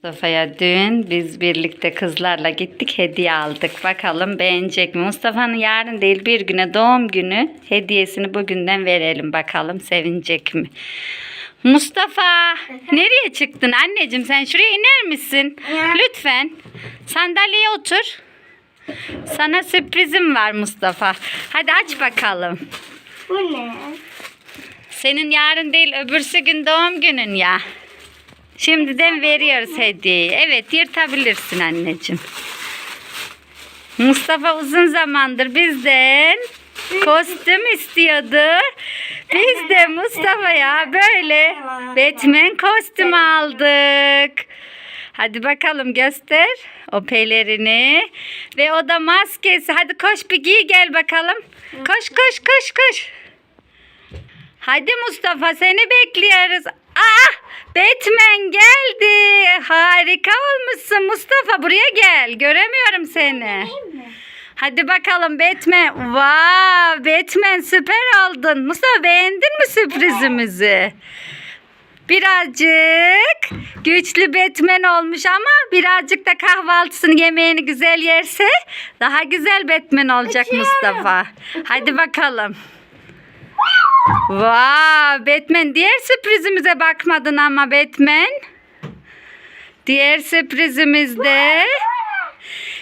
Mustafa'ya dün biz birlikte kızlarla gittik, hediye aldık. Bakalım beğenecek mi? Mustafa'nın yarın değil bir güne doğum günü, hediyesini bugünden verelim bakalım sevinecek mi? Mustafa, nereye çıktın anneciğim, sen şuraya iner misin? Lütfen sandalyeye otur. Sana sürprizim var Mustafa. Hadi aç bakalım. Bu ne? Senin yarın değil öbürsü gün doğum günün ya. Şimdiden veriyoruz hediyeyi. Evet, yırtabilirsin anneciğim. Mustafa uzun zamandır bizden kostüm istiyordu. Biz de Mustafa'ya böyle Batman kostümü aldık. Hadi bakalım göster o pelerini. Ve o da maskesi. Hadi koş bir giy gel bakalım. Koş koş koş koş. Hadi Mustafa, seni bekliyoruz. Batman geldi. Harika olmuşsun Mustafa, buraya gel. Göremiyorum seni. Hadi bakalım Batman. Batman süper oldun. Mustafa, beğendin mi sürprizimizi? Birazcık güçlü Batman olmuş ama birazcık da kahvaltısını, yemeğini güzel yerse daha güzel Batman olacak Mustafa. Hadi bakalım. Batman, diğer sürprizimize bakmadın ama Batman. Diğer sürprizimizde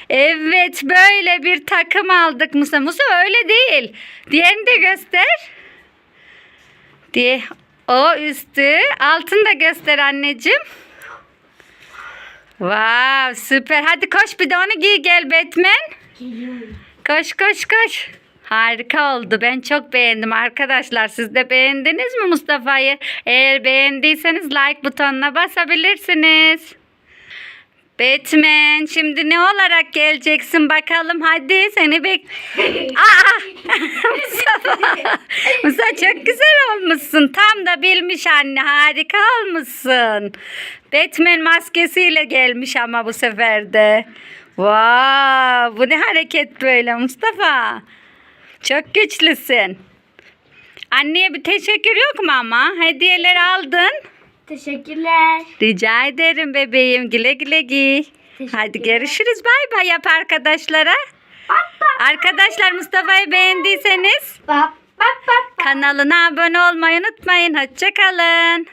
evet, böyle bir takım aldık Musa. Musa öyle değil. Diğerini de göster. O üstü, altını da göster anneciğim. Süper. Hadi koş bir de onu giy gel Batman. Geliyorum. Koş koş koş. Harika oldu. Ben çok beğendim arkadaşlar. Siz de beğendiniz mi Mustafa'yı? Eğer beğendiyseniz like butonuna basabilirsiniz. Batman, şimdi ne olarak geleceksin bakalım? Hadi seni Mustafa. Mustafa, çok güzel olmuşsun. Tam da bilmiş anne. Harika olmuşsun. Batman maskesiyle gelmiş ama bu sefer de. Bu ne hareket böyle Mustafa? Çok güçlüsün. Anneye bir teşekkür yok mu ama? Hediyeler aldın. Teşekkürler. Rica ederim bebeğim. Güle güle giy. Hadi görüşürüz. Bay bay yap arkadaşlara. Arkadaşlar, Mustafa'yı beğendiyseniz kanalına abone olmayı unutmayın. Hoşça kalın.